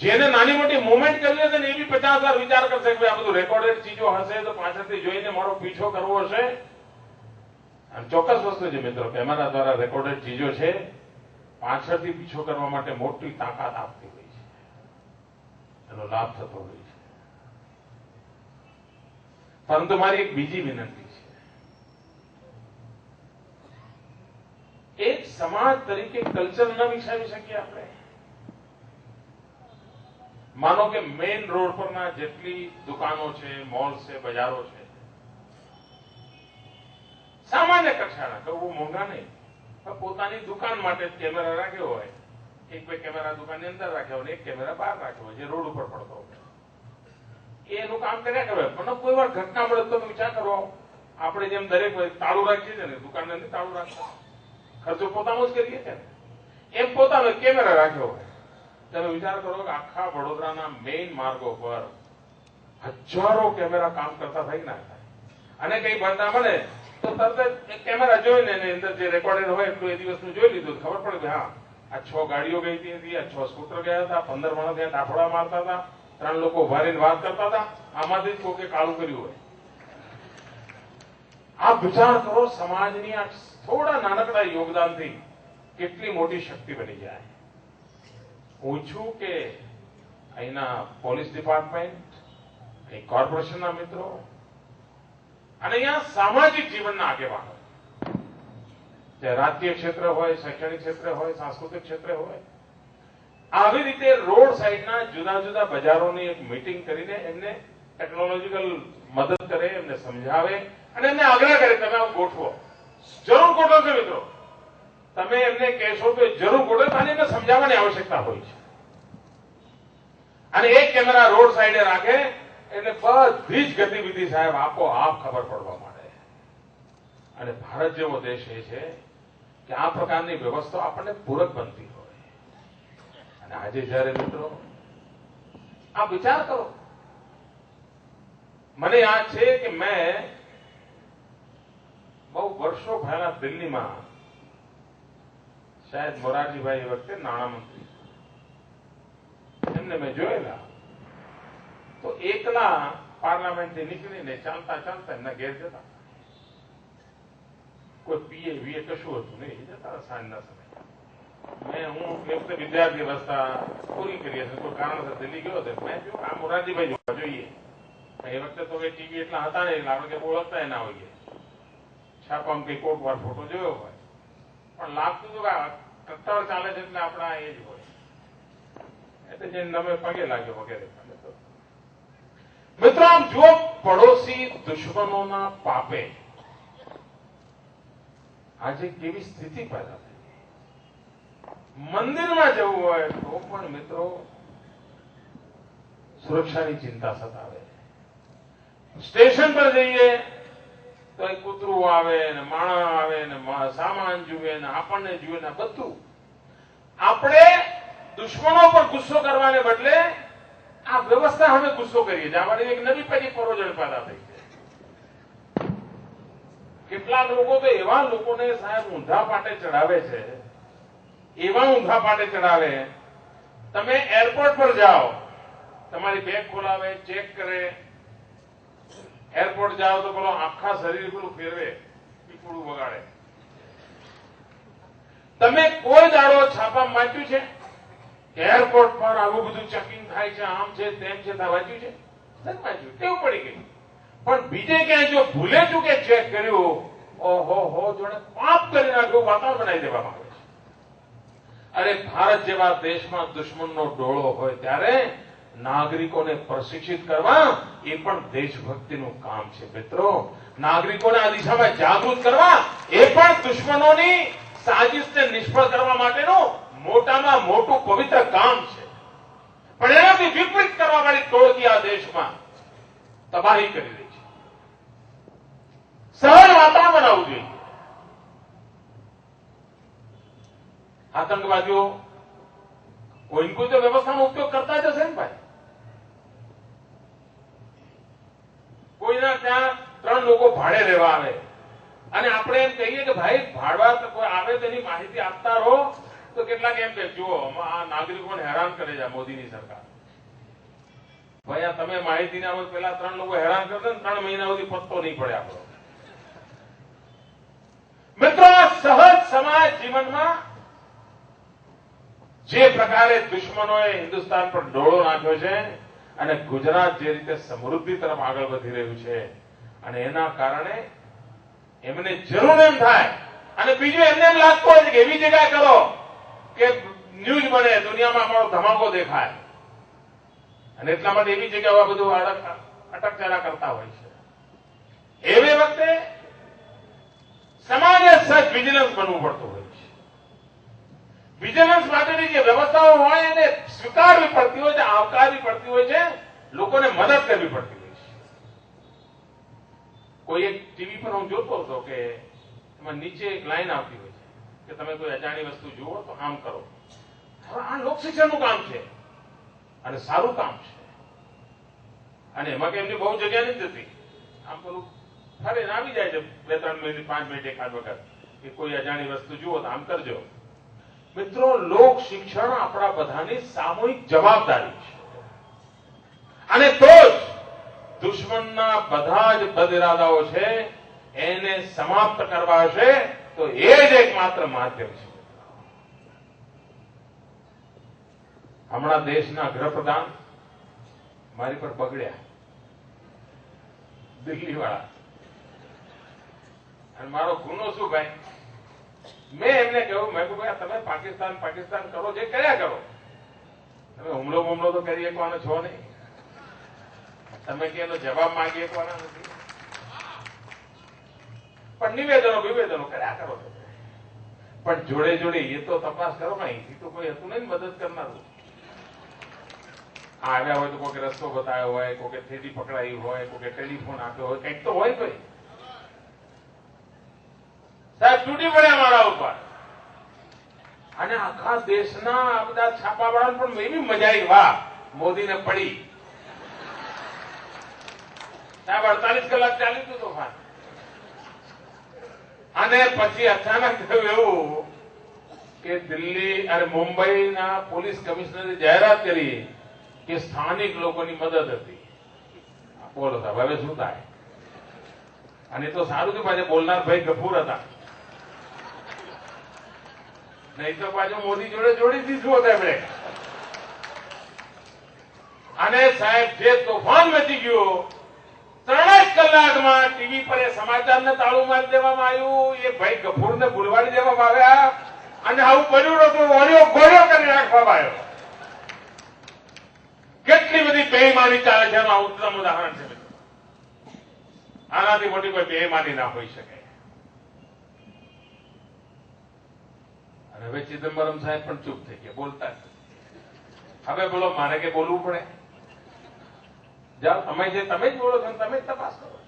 જેને નાની મોટી મુવમેન્ટ કરવી હશે ને એ બી 50,000 વિચાર કરશે કે આ બધું રેકોર્ડેડ ચીજો હશે તો પાછળથી જોઈને મારો પીછો કરવો હશે. અને ચોક્કસ વસ્તુ છે મિત્રો, કેમેરા દ્વારા રેકોર્ડેડ ચીજો છે પાછળથી પીછો કરવા માટે મોટી તાકાત આપતી હોય છે, એનો લાભ થતો હોય છે. પરંતુ મારી એક બીજી વિનંતી છે, એક સમાજ તરીકે કલ્ચર ન વિકસાવી શકીએ આપણે? માનો કે મેઇન રોડ પરના જેટલી દુકાનો છે, મોલ છે, બજારો છે, સામાન્ય કક્ષાના, બહુ મોંઘા નહીં, પોતાની દુકાન માટે જ કેમેરા રાખ્યો હોય, એક બે કેમેરા દુકાનની અંદર રાખ્યો હોય, એક કેમેરા બહાર રાખ્યો હોય, જે રોડ ઉપર પડતો હોય, એનું કામ કર્યા કરે. પણ કોઈ વાર ઘટના મળે તો વિચાર કરો, આપણે જેમ દરેક તાળું રાખીએ છીએ ને, દુકાનને નહીં તાળું રાખતા, ખર્ચો પોતાનો જ કરીએ છીએ ને, એમ પોતાનો કેમેરા રાખ્યો હોય. તમે વિચાર કરો કે આખા વડોદરાના મેઇન માર્ગો પર હજારો કેમેરા કામ કરતા થઈ ના થાય, અને કઈ ઘટના મળે તો તરત જ કેમેરા જોઈને એની અંદર જે રેકોર્ડેડ હોય એટલું એ દિવસનું જોઈ લીધું, ખબર પડે કે હા આ 6 ગાડીઓ ગઈ હતી, આ 6 સ્કૂટર ગયા હતા, 15 માણસ ત્યાં ડાફડા મારતા હતા, 3 લોકો ઉભારીને વાત કરતા હતા, આમાંથી જ કોકે કાળું કર્યું હોય. આ વિચાર કરો, સમાજની આ થોડા નાનકડા યોગદાનથી કેટલી મોટી શક્તિ બની જાય. હું ઈચ્છું કે અહીંના પોલીસ ડિપાર્ટમેન્ટ, અહીં કોર્પોરેશનના મિત્રો અને અહીંયા સામાજિક જીવનના આગેવાનો, જે રાજકીય ક્ષેત્ર હોય, શૈક્ષણિક ક્ષેત્ર હોય, સાંસ્કૃતિક ક્ષેત્ર હોય, આવી રીતે રોડ સાઈડના જુદા જુદા બજારોની એક મીટિંગ કરીને એમને ટેકનોલોજીકલ મદદ કરે, એમને સમજાવે અને એમને આગ્રહ કરે તમે આવું ગોઠવો. જરૂર ગોઠવો છો મિત્રો, તમે એમને કહેશો તો જરૂર ગોઠવે, અને એમને સમજાવવાની આવશ્યકતા હોય છે. અને એક કેમેરા રોડ સાઈડે રાખે એટલે બધી જ ગતિવિધિ સાહેબ આપોઆપ ખબર પડવા માંડે. અને ભારત જેવો દેશ એ છે કે આ પ્રકારની વ્યવસ્થા આપણને પૂરક બનતી હોય. અને આજે જયારે મિત્રો આ વિચાર કરો, મને યાદ છે કે મેં બહુ વર્ષો પહેલા દિલ્હીમાં, શાયદ મોરારજીભાઈ વખતે નાણામંત્રી, એમને મેં જોયેલા તો એકલા પાર્લામેન્ટથી નીકળીને ચાલતા ચાલતા એમના ઘેર જતા, કોઈ પીએ વીએ કશું હતું નહીં, જતા સાંજના સમય. હું એ વખતે વિદ્યાર્થી અવસ્થા પૂરી કરી હશે, કોઈ કારણસર દિલ્હી ગયો હતો, મેં જોયું આ મોરારજીભાઈ જોવા જોઈએ. એ વખતે તો ટીવી એટલા હતા નહીં, આપણે કઈ ઓળખતા ના હોઈએ, છાપામાં કઈ કોક વાર ફોટો જોયો હોય, પણ લાગતું હતું કે કટ્ટર ચાલે છે એટલે આપણા એ જ હોય, એટલે જેને નમે પગે લાગ્યો વગેરે. મિત્રો આમ જુઓ, પડોશી દુશ્મનોના પાપે આજે કેવી સ્થિતિ પેદા થઈ. મંદિરમાં જવું હોય તો પણ મિત્રો સુરક્ષાની ચિંતા સતાવે. સ્ટેશન પર જઈએ તો એક કૂતરું આવે ને માણસ આવે ને સામાન જુએ ને આપણને જુએ ને બધું. આપણે દુશ્મનો પર ગુસ્સો કરવાને બદલે આ વ્યવસ્થા હવે ગુસ્સો કરીએ છીએ. અમારી એક નવી પેઢી પરોજણ પેદા થઈ છે. કેટલાક લોકો તો એવા લોકોને સાહેબ ઊંધા પાટે ચડાવે છે, એવા ઊંધા પાટે ચડાવે. તમે એરપોર્ટ પર જાઓ, તમારી બેગ ખોલાવે, ચેક કરે. એરપોર્ટ જાઓ તો પેલો આખા શરીર પેલું ફેરવે, પીપળું વગાડે. તમે કોઈ દાડો છાપામાં વાંચ્યું છે કે એરપોર્ટ પર આવું બધું ચેકિંગ થાય છે, આમ છે તેમ છે, વાંચ્યું છે? નથી વાંચ્યું, ટેવ પડી ગઈ. પણ બીજે ક્યાંય જો ભૂલે ચૂકે ચેક કર્યું, ઓહો હો, જોડે પાપ કરી નાખ્યું, વાતાવરણ બનાવી દેવામાં આવે છે. અરે ભારત જેવા દેશમાં દુશ્મનનો ડોળો હોય ત્યારે નાગરિકોને પ્રશિક્ષિત કરવા એ પણ દેશભક્તિનું કામ છે મિત્રો. નાગરિકોને આ દિશામાં જાગૃત કરવા એ પણ દુશ્મનોની સાજિશને નિષ્ફળ કરવા માટેનું મોટામાં મોટું પવિત્ર કામ છે. પણ એનાથી વિપરીત કરવા વાળી ટોળકી આ દેશમાં તબાહી કરી રહી છે. સરળ વાતાવરણ બનાવવું જોઈએ. આતંકવાદીઓ કોઈ કોઈ તો વ્યવસ્થાનો ઉપયોગ કરતા જ હશે ને ભાઈ. કોઈના ત્યાં 3 લોકો ભાડે રહેવા આવે અને આપણે એમ કહીએ કે ભાઈ ભાડવા કોઈ આવે તેની માહિતી આપતા રહો, તો કેટલાક એમ કે જુઓ આ નાગરિકોને હેરાન કરે છે મોદીની સરકાર. ભાઈ આ તમે માહિતીના અમલ પેલા 3 લોકો હેરાન કરશે ને 3 મહિના સુધી પત્તો નહીં પડે આપણો. મિત્રો, સહજ સમાજ જીવનમાં જે પ્રકારે દુશ્મનોએ હિન્દુસ્તાન પર ડોળો નાખ્યો છે અને ગુજરાત જે રીતે સમૃદ્ધિ તરફ આગળ વધી રહ્યું છે અને એના કારણે એમને જરૂર એમ થાય અને બીજું એમને એમ લાગતું હોય છે કે એવી જગ્યાએ કરો કે ન્યૂઝ બને, દુનિયામાં આપણો ધમાકો દેખાય અને એટલા માટે એવી જગ્યાઓ બધું અટકચાળા કરતા હોય છે. એવી વખતે સમાજે સચ વિજિલન્સ બનવું પડતું હોય છે. વિજિલન્સ માટેની જે વ્યવસ્થાઓ હોય એને સ્વીકારવી પડતી હોય છે, આવકારવી પડતી હોય છે, લોકોને મદદ કરવી પડતી હોય છે. કોઈ એક ટીવી પર હું જોતો હતો કે એમાં નીચે એક લાઈન આવતી હોય છે કે તમે કોઈ અજાણી વસ્તુ જુઓ તો આમ કરો. હવે આ લોકશિક્ષણનું કામ છે અને સારું કામ છે અને એમાં કે એમની બહુ જગ્યા નથી જતી. આમ પેલું ફરીને આવી જાય છે 2-3 મિનિટ 5 મિનિટ એકાદ વખત કે કોઈ અજાણી વસ્તુ જુઓ તો આમ કરજો. મિત્રો, લોક શિક્ષણ આપણા બધાની સામૂહિક જવાબદારી છે અને તો જ દુશ્મનના બધા જ બદઇરાદાઓ છે એને સમાપ્ત કરવા હશે તો એ જ એકમાત્ર માધ્યમ છે. હમણાં દેશના ગૃહપ્રધાન મારી પર બગડ્યા, દિલ્હી વાળા. અને મારો ગુનો શું ભાઈ? મેં એમને કહ્યું, મેં કહ્યું ભાઈ તમે પાકિસ્તાન કરો, જે કર્યા કરો, તમે હુમલો તો કરી શકવાના છો નહીં, તમે કે એનો જવાબ માંગી શકવાના નથી, પણ નિવેદનો કર્યા કરો. પણ જોડે જોડે એ તો તપાસ કરો ને, અહીંથી તો કોઈ હતું નહીં મદદ કરનારું. આવ્યા હોય તો કોઈ રસ્તો બતાવ્યો હોય, કોઈ થેલી પકડાઈ હોય, કોઈ ટેલિફોન આપ્યો હોય, કંઈક તો હોય. કોઈ સાહેબ તૂટી પડ્યા મારા ઉપર અને આખા દેશના આ બધા છાપાવાળાને પણ એવી મજા આવી, વાહ મોદીને પડી. સાહેબ 48 કલાક ચાલ્યું હતું તોફાન અને પછી અચાનક થયું એવું કે દિલ્હી અને મુંબઈના પોલીસ કમિશનરે જાહેરાત કરી કે સ્થાનિક લોકોની મદદ હતી. બોલો સાહેબ હવે શું થાય? અને તો સારું કે પાછા બોલનાર ભાઈ ગફૂર હતા, નહીં તો પાછું મોદી જોડે જોડી દીધું હતું એમણે. અને સાહેબ જે તોફાન મચી ગયું 3 જ કલાકમાં ટીવી પર એ સમાચારને તાળું મારી દેવામાં આવ્યું, એ ભાઈ ગફૂરને ભૂલવાડી દેવામાં આવ્યા અને આવું બન્યું નતું, ગોળ્યો કરી નાખવામાં આવ્યો. કેટલી બધી બેઈમાની ચાલે છે એનું ઉત્તમ ઉદાહરણ છે. આનાથી મોટી કોઈ બેઈમાની ના હોઈ શકે. અને હવે ચિદમ્બરમ સાહેબ પણ ચૂપ થઈ ગયા, બોલતા જ. હવે બોલો મારે કે બોલવું પડે? જાઓ તમે જ બોલો છો તમે જ તપાસ કરો.